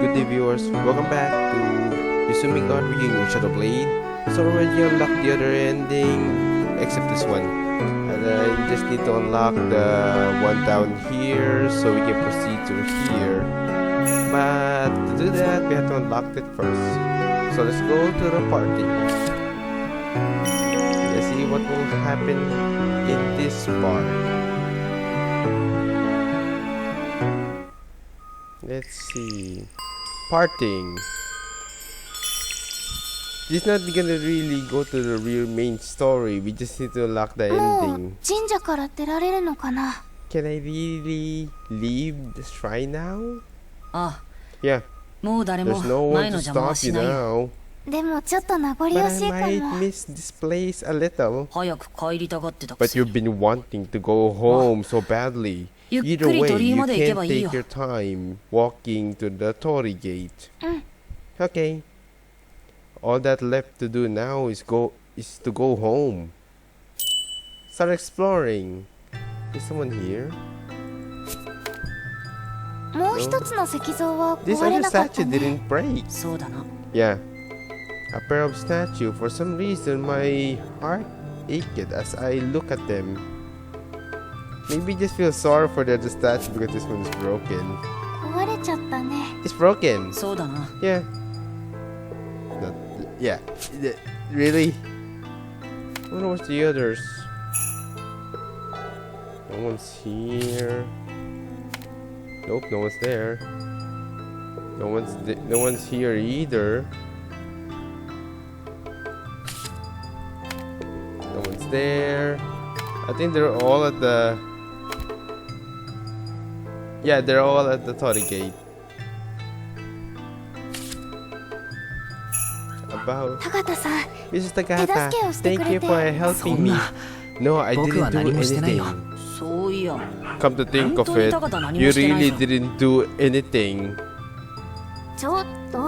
Good day viewers, welcome back to Yotsume God Reunion Shadow Blade. So already unlocked the other ending, except this one. And you just need to unlock the one down here so we can proceed to here. But to do that, we have to unlock it first. So let's go to the party. Let's see what will happen in this bar. Let's see. Parting. This is not gonna really go to the real main story. We just need to unlock the ending. Can I really leave the shrine now? Yeah. There's no one to stop you now. But I might miss this place a little. But you've been wanting to go home so badly. Either way, you can take your time walking to the Tori gate. Okay. All that left to do now is to go home. Start exploring. Is someone here? No. This other statue didn't break. Yeah. A pair of statue. For some reason, my heart ached as I look at them. Maybe just feel sorry for the other statue because this one is broken. It's broken. Yeah. Yeah. Really? I wonder what's the others. No one's here. Nope, no one's there. No one's here either. No one's there. I think they're all at the... Yeah, they're all at the Tori gate. About... Mrs. Takata, thank you for helping me. No, I didn't do anything. Come to think of it, you really didn't do anything.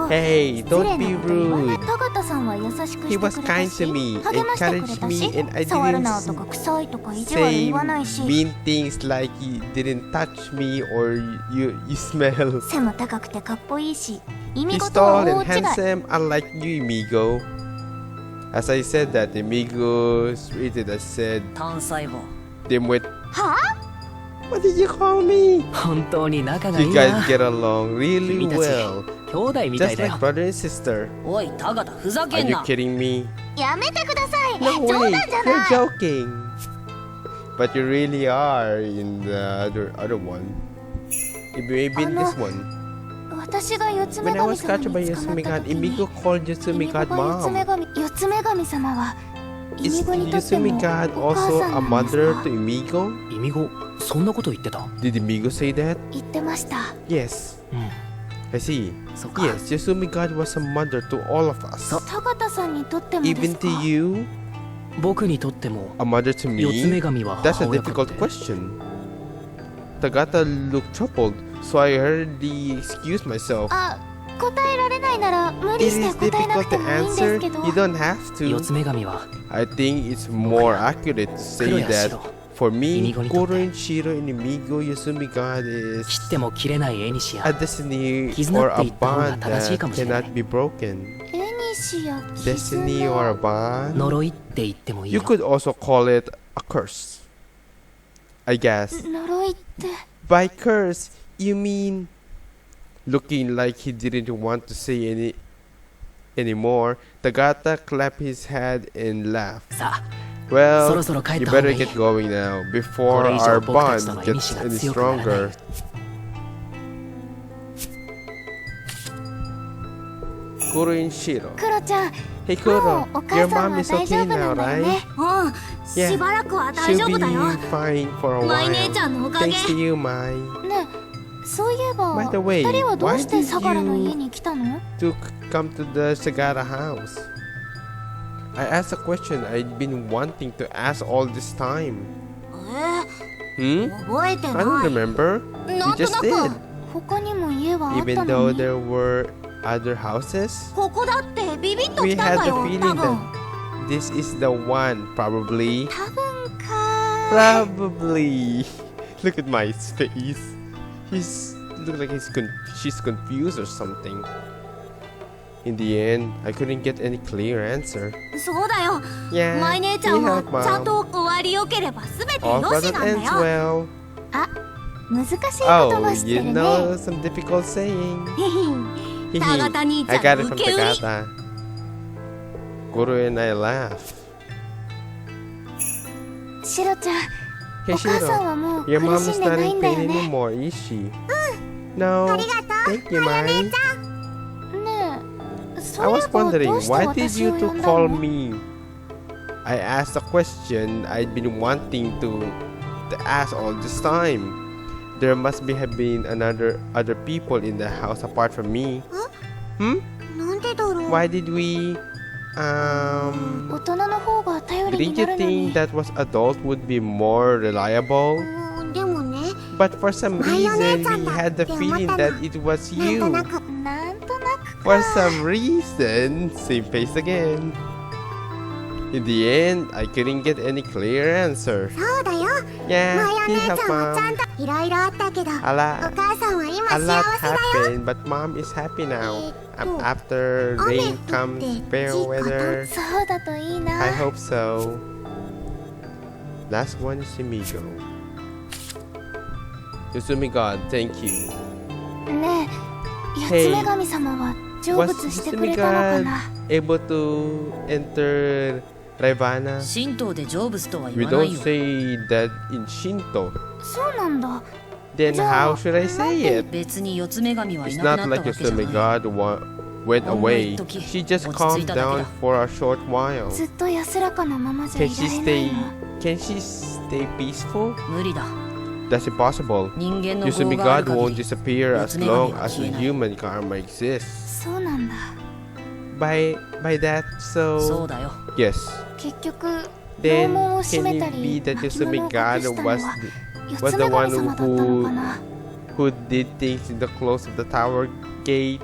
Hey, don't be rude. He was kind to me, encouraged me, and I didn't say mean things like you didn't touch me or you smell. He's tall and handsome, unlike you, Amigo. As I said that, Amigo tweeted, I said, Dimwit. What did you call me? You guys get along really well. Just like brother and sister. Are you kidding me? No way, you're joking. But you really are in the other one. Maybe in this one. When I was captured by Yotsume God, Imigo called Yotsume God mom. Is Yotsume God also a mother to Imigo? Did Imigo say that? Yes. I see. Yes, Yotsume God was a mother to all of us. Even to you? A mother to me? That's a difficult question. Tagata looked troubled, so I hurriedly excused myself. It is difficult to answer. You don't have to. I think it's more accurate to say that for me, Koro and Shiro and Amigo Yotsume God is a destiny or a bond that cannot be broken. Destiny or a bond? You could also call it a curse, I guess. By curse, you mean... Looking like he didn't want to say anymore, Tagata clapped his head and laughed. Well, you better get going now, before our bond gets any stronger. Kuro and Shiro. Hey Kuro, your mom is okay now, right? Yeah, she'll be fine for a while. Thanks to you, Mai. By the way, why did you come to the Sagara house? I asked a question I'd been wanting to ask all this time. I don't remember. You just did. Even though there were other houses, we had the feeling that this is the one, probably. Probably. Look at my face. He's looks like she's confused or something. In the end, I couldn't get any clear answer. そうだよ。 Yeah, マイ姉ちゃんは yeah, ちゃん Mom. と終わりよければすべて All よ goes しなん ends だよ。 well. あ、難しい言 Oh, 葉して you るね。 know some difficult saying. タガタ兄ち I ゃ got ん it の from 受け売り。 Tagata. Guru and I laugh. シロちゃん、 Hey お母さんはもう Your 苦 mom し is んで not ない in んだ pain よね。 anymore, is she? No. ありがとう。 Thank you, Mai. ねえ、そ I うい was えばど wondering, うして why did 私 you を呼 two んだ call の？ me? I asked a question I'd been wanting to ask all this time. There must have been other people in the house apart from me. なんでだろう。 Why did we 大人の方が頼りに didn't な you るのに。 think that was adult would be more reliable? でもね、 But for some reason we had the feeling that it was なん you. となく。なんとなく For か。 some reason, same face again. In the end, I couldn't get any clear answer. そうだよ。 Yeah, マヤ he 姉ちゃ helped んもちゃ mom. んといろいろあったけど、お A lot, 母さんは今 a 幸 lot せだよ。 happened, but mom is happy now. After rain comes fair weather. そうだといいな。 I hope so. Last one is Yamigo. Yotsume God, thank you. ねえ、 Hey, 八つ女神様は成 Was 仏してく Yotsume れたのか God な。 able to enter Raivana? 神道で成仏とは We 言わない don't よ。 say that in Shinto. そうなんだ。 Then じゃあ、 how should I say it? 別に四つ女神はい It's なく not なった like わけじゃ Yotsume ない。 God went away. She just calmed down for a short while. ずっと安らかなままじゃ Can い she られない stay? の。 Can she stay peaceful? 無理だ。 That's impossible. 人間の Yotsume 業がある God 限 won't り disappear as 四つ女神 long は as 消 the えない。 human karma exists. そうなんだ。 By that, そ so うだよ。 yes. 結局、牢 Then 門を閉 can めた it り、 be that 巻 Yotsume 物を隠 God したの was は the, 四 was つ the 女 one 神様だったのかな。 who did things in the close of the tower gate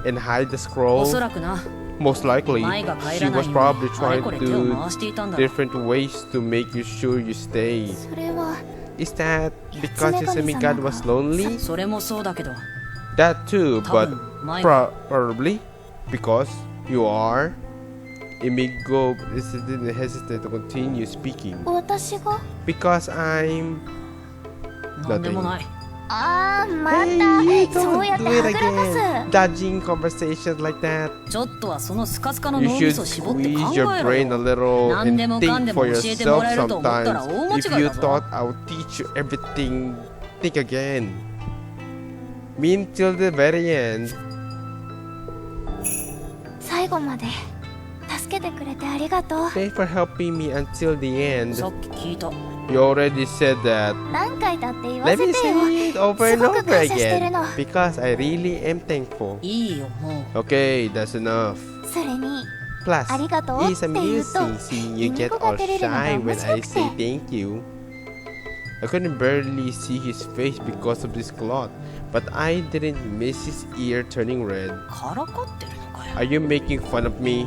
and hide the お scroll? そらくな。 Most likely, 前が帰 she らない was よう probably にあれ trying これ手を to 回していたんだろう。 different ways to make you sure you stay. それは、 Is that because Yotsume Yotsume God 神様 was lonely? それもそうだけど、 That too, 多 but 分前が probably because you are. Imigo didn't hesitate to continue speaking. 私が Because I'm なんでもない。あー、また、 Hey, そうやっ don't て do は it ぐらか again. す。 Dodging conversations like that. ちょっとはそのスカスカの You 脳み should そ絞って squeeze 考 your えろ brain a よ。 little 何で and もかん think で for も教えても yourself らえると思ったら sometimes. 大間 If 違い you だぞ。 thought I would teach you everything, think again. Mean till the very end. 最後まで助けてくれてありがとう。 Thanks for helping me until the end. さっき聞いた。 You already said that. 何回だって言わ Let せ me てよ。 say it over and すごく over 感謝してる again の。 because I really am thankful. いいよ、もう。 Okay, that's enough. それに、 Plus, ありがとう it's って言うと、 amusing seeing you get 妹が all 照れるのが shy 面 when 白 I くて。 say thank you. I couldn't barely see his face because of this cloth, but I didn't miss his ear turning red. からかってるのかよ。 Are you making fun of me?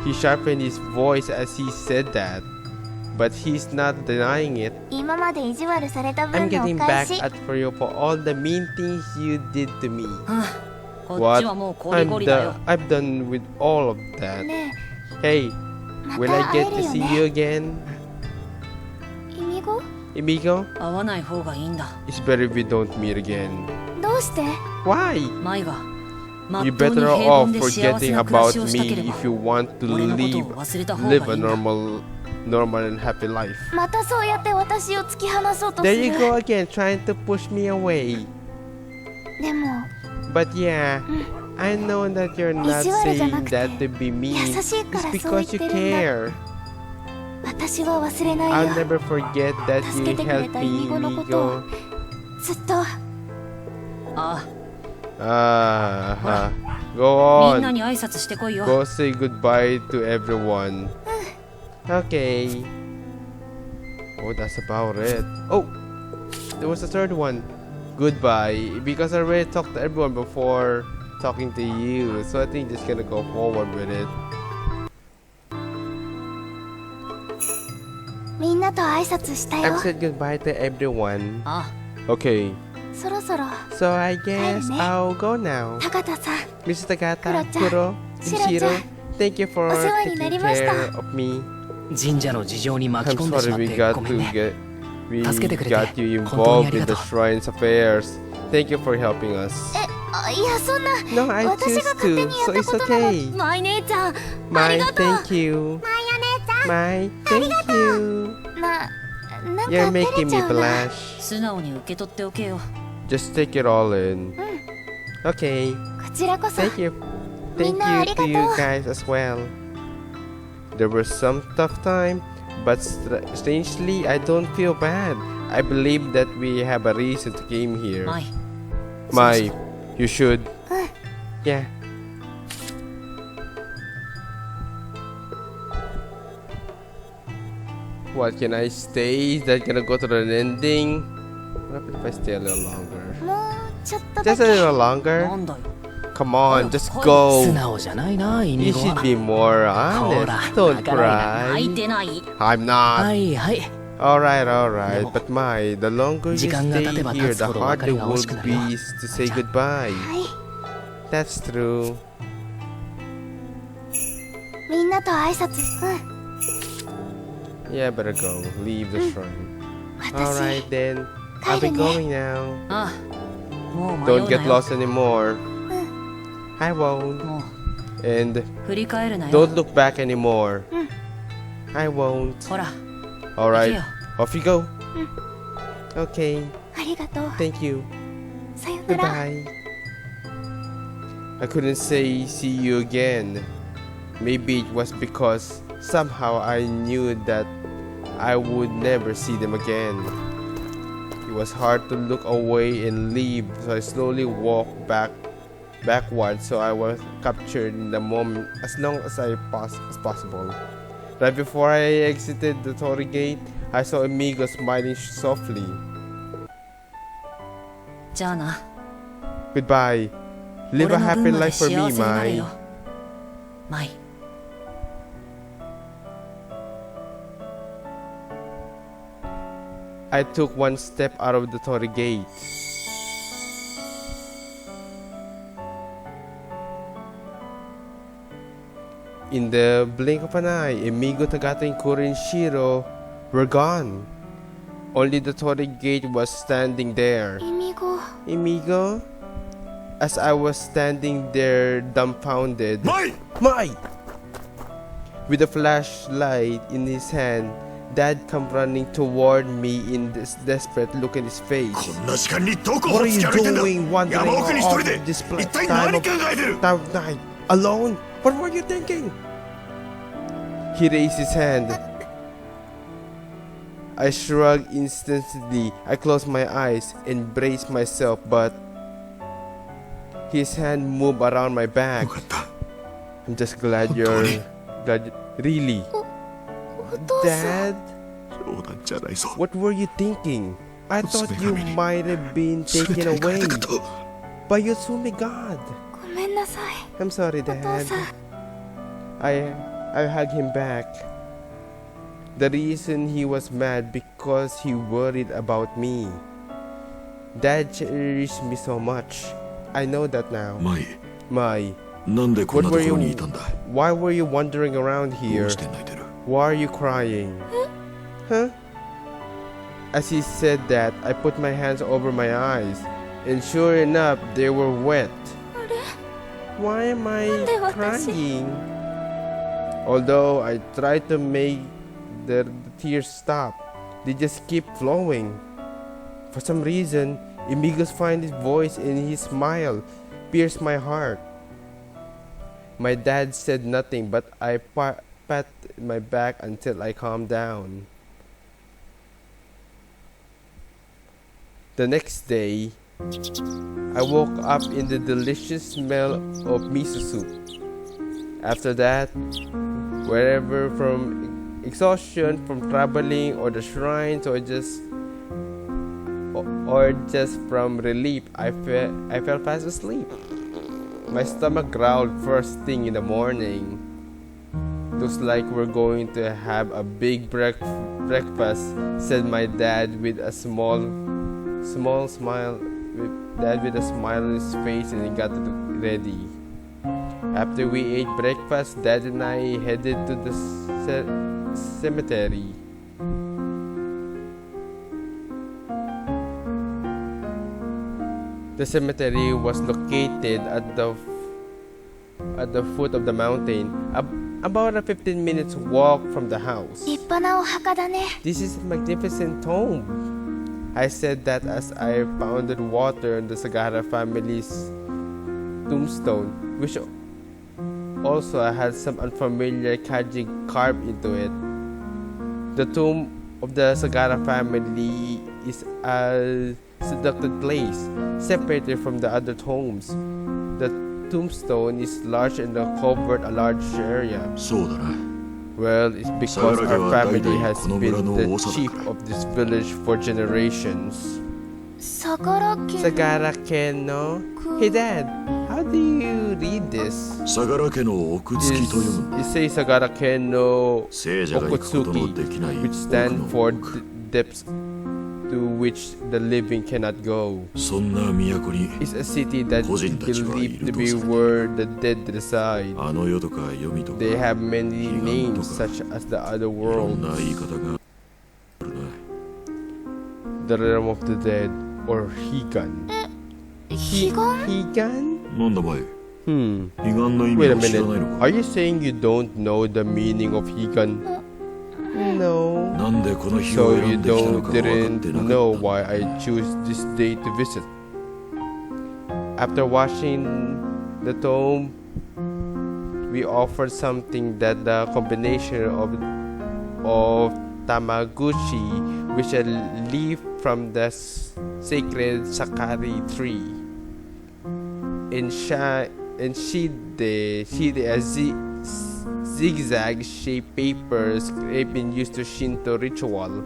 He sharpened his voice as he said that, but he's not denying it. 今まで意地悪された I'm 分の getting お返 back し。 at for you for all the mean things you did to me. はあこっ What? ちはもうコリコリだよ。 I'm done with all of that. ね Hey, え、ま will I た会え get る to よ see ね。 you again? イミゴ Imigo? 会わない方がいいんだ。 It's better if we don't meet again. どうして？ Why? マイがまっ You とうに better 平凡 off で幸せ forgetting な暮ら about しを me したければ if you want to 俺のことを live 忘れた方がいい live a んだ。 normal and happy life. またそうやって私を突き放そうとす There る。 you go again, trying to push me away. でも、 But yeah, I know that you're not 意地悪じゃな saying くて that to be mean. 優しいか It's らそう言っ because て you るんだ。 care. 私は忘れない I'll よ。 never forget that 助 you けてくれ helped た me, イミゴのことを Imigo. ずっと。あ Ah, go あ、みんな on. に挨拶してこいよ。 Go say goodbye to everyone. Okay. Oh, that's about it. Oh, there was a third one. Goodbye. Because I already talked to everyone before talking to you, so I think just gonna go forward with it. みんなと挨拶したよ I've。said goodbye to everyone. あ Okay. そろそろ So I guess 帰るね。 I'll go now. 高田さん Mr. Takata, クロちゃん、 Kuro, and シロちゃん、 Shiro, thank you for お世話にな taking りました。 care of me. 神社の事情に巻 I'm き込んでし sorry まっ we て got ごめん to ね。 get we 助けてくれて got you 本当にあ involved り in がと the う。 shrine's affairs. Thank you for helping us. いやそんな No, I 私 choose が勝手 to, にや so った it's ことなの。 okay. マイ姉ちゃん、あり My, がとう。 thank you. マイ姉ちゃん、 My, thank you. なん You're か照 making れ me ちゃうな。 blush. 素直に受け取っておけよ。 Just take it all in. Okay. こちらこそ Thank you. み Thank んなあ you り to が you とう。 guys as well. There was some tough time, but strangely, I don't feel bad. I believe that we have a reason to came here. マイ、 My, you should. うん Yeah. What can I stay? Is that gonna go to an ending? What if I stay a little longer? もうちょっとだ Just a け。 little longer? なんだよ。 Come on, just 素 go. 直じゃないな、イ You ニゴ should は。 be more honest. Don't 泣かない 泣い cry. てない。 I'm not. はいはい。 Alright, alright. でも But my, the longer you 時間が stay 経てば here, 経 the つほど harder 別れが it 惜しく will なるよ。 be to say goodbye. はい。 That's true. みんなと挨拶。Yeah, better go. Leave the shrine. 私 Alright then. I'll be 帰るね。 going now. ああ、もう迷 Don't う get なよ。 lost anymore. I won't. も And う振り返るなよ。 don't look back anymore. I won't. ほら、 Alright. 行けよ。 Off you go. Okay. ありがとう。 Thank you. さよなら。 Goodbye. I couldn't say see you again. Maybe it was because somehow I knew that I would never see them again. It was hard to look away and leave, so I slowly walked backwards so I was captured in the moment as long as as possible. Right before I exited the torii gate, I saw Amigo smiling softly. じゃあな。 Goodbye. Live 俺 a の happy 分まで life for 幸 me, せになれ Mai. よ。マイ。I took one step out of the torii gate. In the blink of an eye, Amigo, Tagata, and Kuro and Shiro were gone. Only the torii gate was standing there. イミゴ。 Amigo? As I was standing there dumbfounded, Mai! Mai! With a flashlight in his hand, Dad come running toward me in this desperate look in his face. こんな時間にどこ What を are 突 you き歩いてんだ doing wandering 山奥に一人 off で this 一体 time 何 of 考えてる night alone? What were you thinking? He raised his hand. I shrugged instantly. I closed my eyes and braced myself, but his hand moved around my back. よかった I'm just glad really. お父さん。 Dad, 冗談じゃないぞ what were you thinking? I thought you 娘神に might have been 全 taken て行かれ away たかと by Yotsume God. ごめんなさい。 I'm sorry, お父 Dad. さん。 I hugged him back. The reason he was mad because he worried about me. Dad cherished me so much. I know that now. マイ Mai, なんでこんな what と were ころに you? いたんだ Why were you wandering around ど here? うして泣いてる Why are you crying? Huh? As he said that, I put my hands over my eyes, and sure enough, they were wet. あれ Why am I なんで私 crying? Although I tried to make the tears stop, they just keep flowing. For some reason, Amigo's fine voice and his smile pierced my heart. My dad said nothing, but I pat my back until I calmed down. The next day, I woke up in the delicious smell of miso soup. After that, wherever from exhaustion from traveling or the shrines or just from relief, I fell fast asleep. My stomach growled first thing in the morning. Looks like we're going to have a big breakfast, said my dad with a small smile Dad with a smile on his face and he got ready. After we ate breakfast, Dad and I headed to the cemetery. The cemetery was located at the foot of the mountain, about a 15 minutes walk from the house. 立派なお墓だね。 This is a magnificent tomb. I said that as I pounded water on the Sagara family's tombstone, which also had some unfamiliar kanji carved into it. The tomb of the Sagara family is a seductive place, separated from the other tombs. The tombstone is large and covered a large area. そうだな。 Well, it's because our family has been the chief of this village for generations. 相良家 Sagara Ken no? Hey Dad, how do you read this? 相良家の奥付きと読む。 It says Sagara Ken no 聖者が行くことのできない Okutsuki, which stand for depths to which the living cannot go. そんな都に It's a city that is believed to be where the dead reside. あの世とか読みとか They have many names such as the other いろん worlds, な言い方があるな。 the realm of the dead, or Higan. 悲願 Higan? なんだお前、 Hmm. 悲願の意 Wait 味 a を知ら minute. ないの Are か。 you saying you don't know the meaning of Higan? No. なんでこの日を So 選 you んできたのか didn't 分かってなか know った。 why I choose this day to visit. After watching the tomb, we offered something that the combination of tamaguchi, which a leaf from the sacred sakari tree, and shide a zigzag-shaped paper scraping used to Shinto ritual.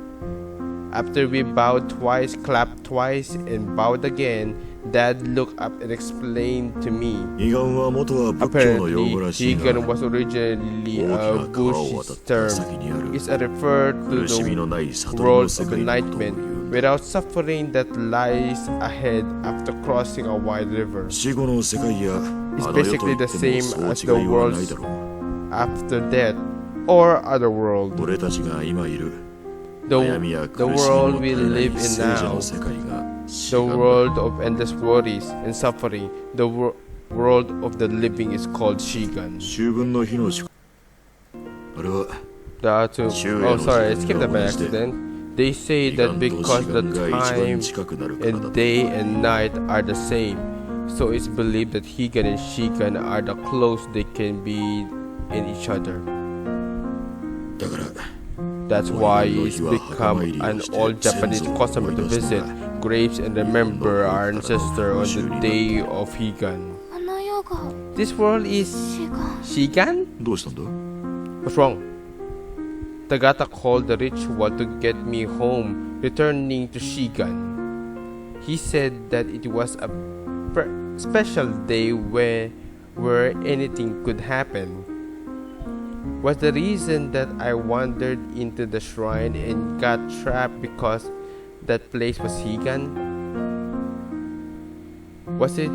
After we bowed twice, clapped twice, and bowed again, Dad looked up and explained to me. 悲願は元は仏教の用 Apparently, 語らしいが、 Higan was originally 大 a きな川を渡 Buddhist った term. 先にある It's a refer to 苦しみ the のない悟り world の of 世界のことを言 enlightenment う。 without suffering that lies ahead after crossing a wide river. 死後の世界やあ It's の世と basically 言っ the て same も as そう the 違いはない worlds だろう。 after death or other world. 俺たちが今いる The 悩みや苦しみ world も we 絶えない live in 聖者 now. の世界が死 The なんだ。 world of endless worries and suffering. The world of the living is called Shigan. 秋分の日の祝あれは The two. Oh, sorry, I skipped that by accident. They say 悲 that 願と because 死 the 願が一番 time 近くなるからだ and と。 day and night are the same. So it's believed that Higan and Shigan are the close they can be in each other. だから That's why it's become an old Japanese custom to visit graves and remember our ancestor on the day of Higan. あの世が This world is 死が Shigan? どうしたんだ。 What's wrong? Tagata called the ritual to get me home, returning to Shigan. He said that it was a special day where anything could happen. Was the reason that I wandered into the shrine and got trapped because that place was Higan? Was it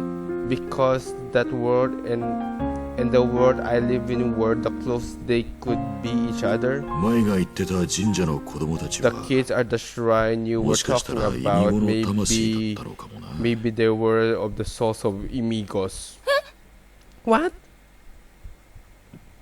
because that world and the world I live in were the closest they could be each other? 前が言ってた神社の子供たち The は kids at the shrine you も were しかした talking ら異 about 名の魂 maybe だったのかもな。 maybe they were of the souls of Imigos. What?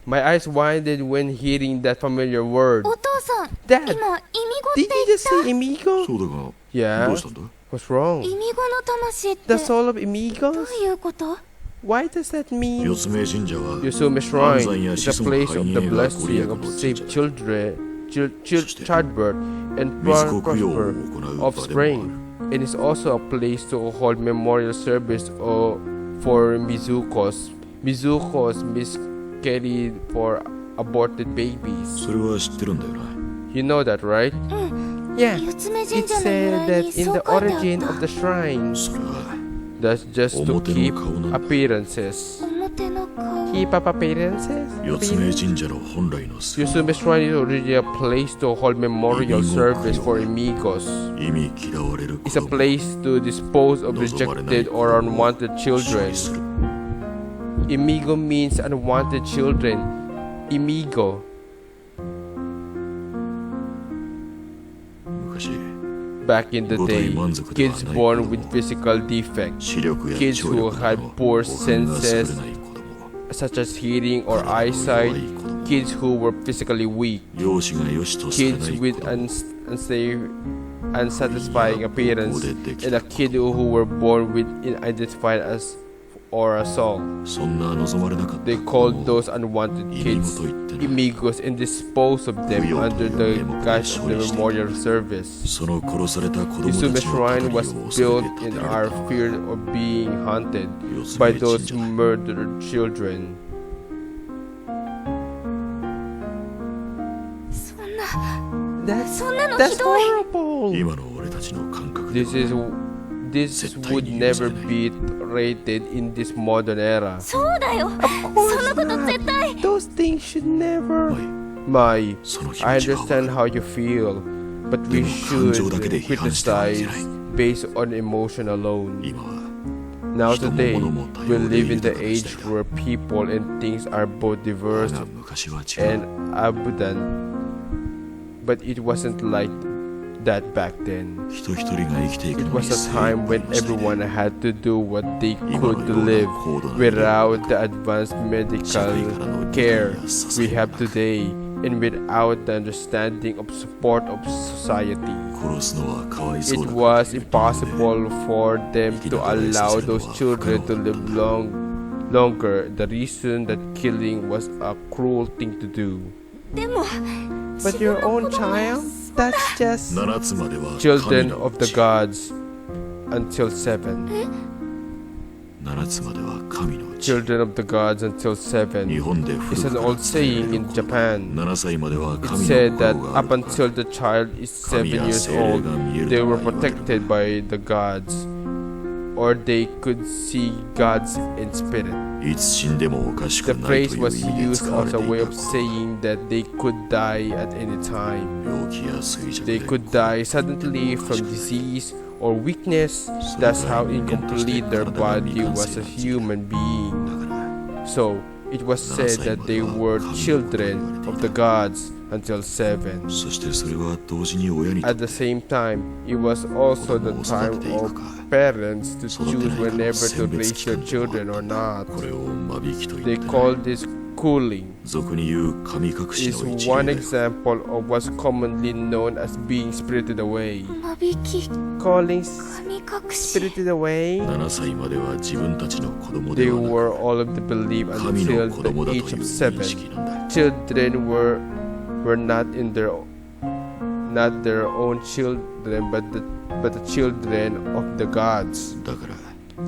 My eyes widened when hearing that familiar word. お父さん Dad, 今イミゴって did 言 you っ just say Imigo? そうだが、ど Yeah. うしたんだ。 What's wrong? イミゴの魂ってど The soul of う Imigos? いうこと Why does that mean? 四つ目神社は Yotsume 安 Shrine 産や is 子 a 孫 place 繁 of the 栄がご利 blessing 益 of の神 safe 社。 children, childbirth, and 水国供養を prosper 行う場でもあ offspring. る。 It is also a place to hold memorial service for Mizuko's miscarried for aborted babies. それは知ってるんだよな。 You know that, right? うん Yeah. 四つ目 It 神社の由 said 来 that に in そう the 書いてあ origin っ of the shrine. それは That's just to 表の keep 顔なんだ。 appearances. た表の顔 keep up appearances. 四つ目神社の本来の姿 Yotsume Shrine is originally a place to hold memorial service for amigos. 意味嫌われる It's a 子供 place to dispose of 望まれない rejected or unwanted 処 children. 理する Imigo means unwanted children. Imigo. 昔 Back in the day, kids born with physical defects, 視力や kids 聴 who 力 had など poor 五感が優れ senses, ない子供 such as hearing or eyesight, kids who were physically weak, 容姿が良しとされな kids い with 子供 unsatisfying appearance, and a kid who were born with unidentified as or a soul. そんな望まれなかった They 子供 called を those unwanted kids と言ってな amigos and disposed of them under the guise of the memorial service. その殺された子供 Yotsume たちの語り Shrine を was 恐れ built て建 in てら our れた fear of being haunted by those murdered children. そんなのひどい。 horrible. 今の俺たちの感覚で This は this would never be rated in this modern era. そうだよ。そんなこと絶対。 Those things should never. My, その気 I 持ちが understand how you feel, but we でも should 感情だけで批判してはいけ criticize ない based on emotion alone. 今は Now 人も today, 物も多 we 様で live in 豊 the かな時 age 代だ where people and things are both だ diverse が昔は違う and abundant. But it wasn't like that back then. 人一人が生きていく It のに was a 精一杯 time when の時代で everyone had to do what they 今の could よ to うな live 高度な without the advanced medical 社会からの care 理解や支 we えが have なく today and without the understanding of support of society. 殺すのはかわいそう It だ was から impossible for them to allow those children to live longer. The reason that killing was a cruel thing to do. でも、 But your own child? That's just 7つまでは神 children の of う the ち gods until 7. 7つまでは神のうち Children of the gods until 7. 日本で It's 古 an くから old 伝えら saying れ in ること Japan. 7歳までは It 神の said 心 that があ up るから until the child is 7 years 神や精霊 old, が見える they と were は言われる protected by the gods, or they could see gods in spirit. いつ死んでもおかし The くない phrase という was 意味で used 使われ as て a い way た of saying that they could die at any time. 病気や衰弱 They で could die suddenly from disease or weakness. That's how incomplete their body was a human being. だから So it was said that they were children of the gods until 7. そしてそれは同時に親にとっ At て the same time, it was also the time of parents to choose whenever to raise their children or not. これを間引きと They 言って call this cooling. 俗に言う神隠し Is の一 one 例で example of what's commonly known as being spirited away. 間引き、 Calling 神隠し。 spirited away. 7歳までは自分たちの子供 They ではな were all of the belief く神 until の子供 the だと age いう of 認 7. 識なんだ Children were not their own children, but the children of the gods. だから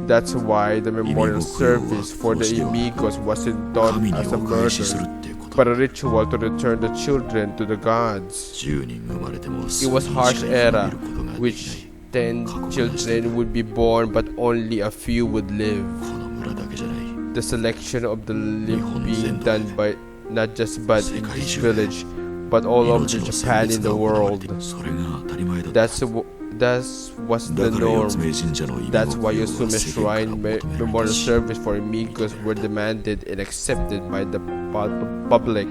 That's why the memorial service for the amigos wasn't done 神に as a お返しする murder, ってこと but a ritual to return the children to the gods. 10人生まれても It was 数 harsh 人しか生 era, まれることができ which ない 10 children would be born, but only a few would live. この村だけじゃない The selection of the live being done by not just but in this village, but all over 命の Japan 選 in 別 the が行われ world. ているそれが当たり前だった That was だ the から四 norm. つ目神社の意味 That's を why 世は Yotsume 世間から Shrine 求められた memorial し service for amigos were demanded and accepted by the public.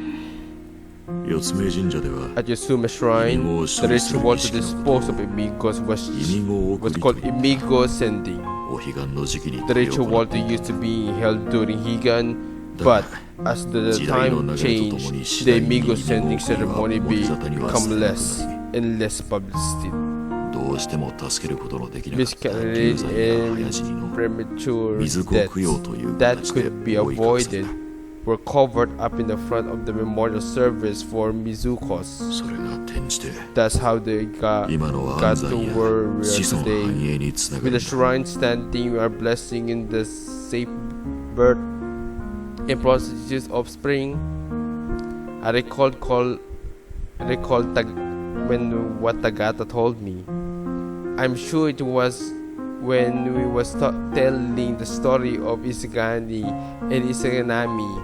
四つ目神社では At Yotsume Shrine, the ritual to dispose of amigos 意味語を送 was り called と amigo sending. お彼岸の時期に The 執り行 ritual って to い used た to be held during Higan, but as the 時代の time 流れとともに changed, 次 the 第に amigo sending 意味語を送り ceremony は表沙汰にはさ become れなく less なり and less publicity. どうしても助けることのできなかった Miscarriage 流産や早死に and の premature 水子 deaths 供養という that 形で could be 覆い隠され avoided た were covered up in the front of the memorial service for Mizukos. それが転じて That's how they got 今の got 安産 to や where we 子 are 孫繁 today. 栄につなが With る the shrine standing, we are blessing in the safe birth and processes of spring. I recalled when what Tagata told me. I'm sure it was when we was telling the story of Izagani and Izanami.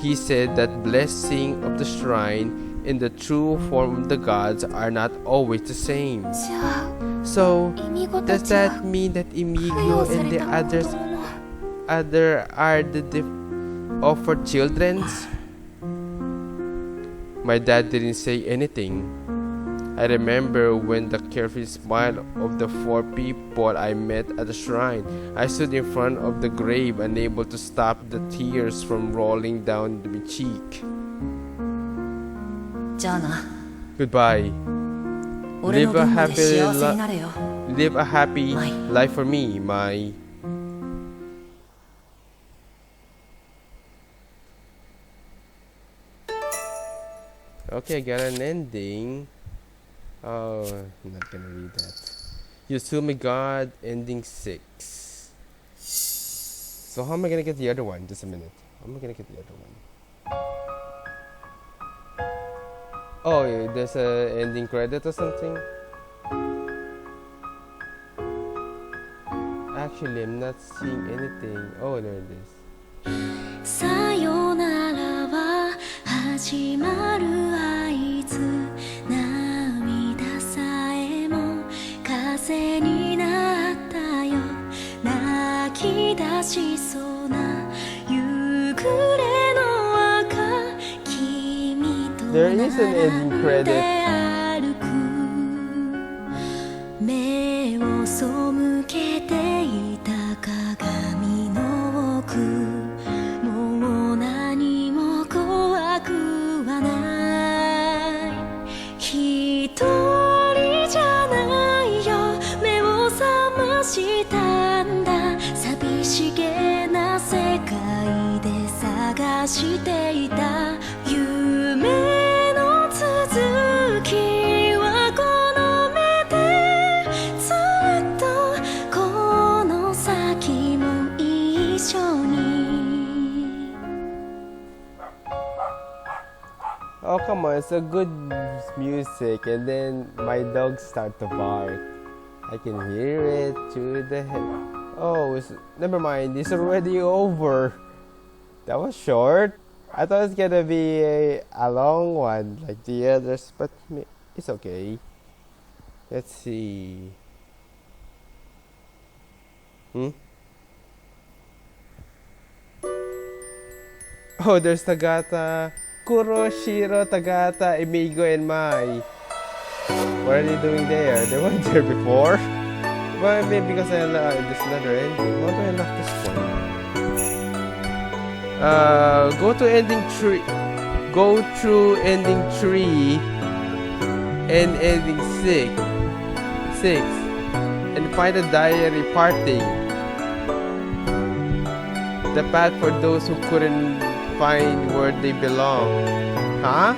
He said that blessing of the shrine and the true form of the gods are not always the same. じゃあ So イミゴた does ちは that mean that 供 Imigo 養さ and れ the たも others のの are the offered children's? My dad didn't say anything. I remember when the carefree smile of the 4 people I met at the shrine. I stood in front of the grave, unable to stop the tears from rolling down my cheek. じゃあな Goodbye. 俺の Live a 分まで happy 幸せになれよ Live a happy Mai. life for me, Mai. Okay, I got an ending. Oh, I'm not gonna read that. Yotsume God, ending 6. So how am I gonna get the other one? Just a minute. How am I gonna get the other one? Oh, yeah, there's a ending credit or something? Actually, I'm not seeing anything. Oh, there it is. さよならは始まる合図涙さえも風になったよ泣き出しそうな夕暮れの赤君と There is an ending 並ん credit. で歩く目を背けていた鏡の奥もう何も怖くはない一人じゃないよ目を覚ましたんだ寂しげな世界で探していた夢の続きはこの目でずっとこの先も一緒に Oh, come on, it's a good music, and then my dogs start to bark. I can hear it through the head. Oh, never mind, it's already over. That was short. I thought it's gonna be a long one like the others, but it's okay. Let's see. Oh, there's Tagata. Kuro, Shiro, Tagata, Emigo, and Mai. What are they doing there? They weren't there before. Well, maybe because I there's another ending. How do I lock this one? Go to ending 3. Go through ending 3 and ending 6. And find a diary parting. The path for those who couldn't find where they belong. Huh?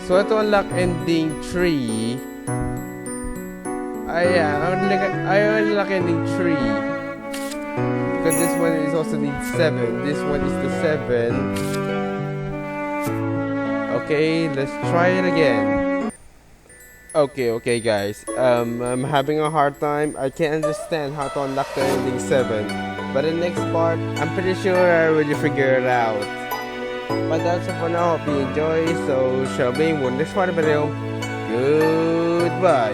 So to unlock ending 3, I unlock ending 3 because this one is also needs 7. This one is the 7. Okay, let's try it again. Okay, guys. I'm having a hard time. I can't understand how to unlock the ending 7. But the next part, I'm pretty sure I already figured it out. But that's it for now. Hope you enjoy. So, shall we move next part of the video? Goodbye.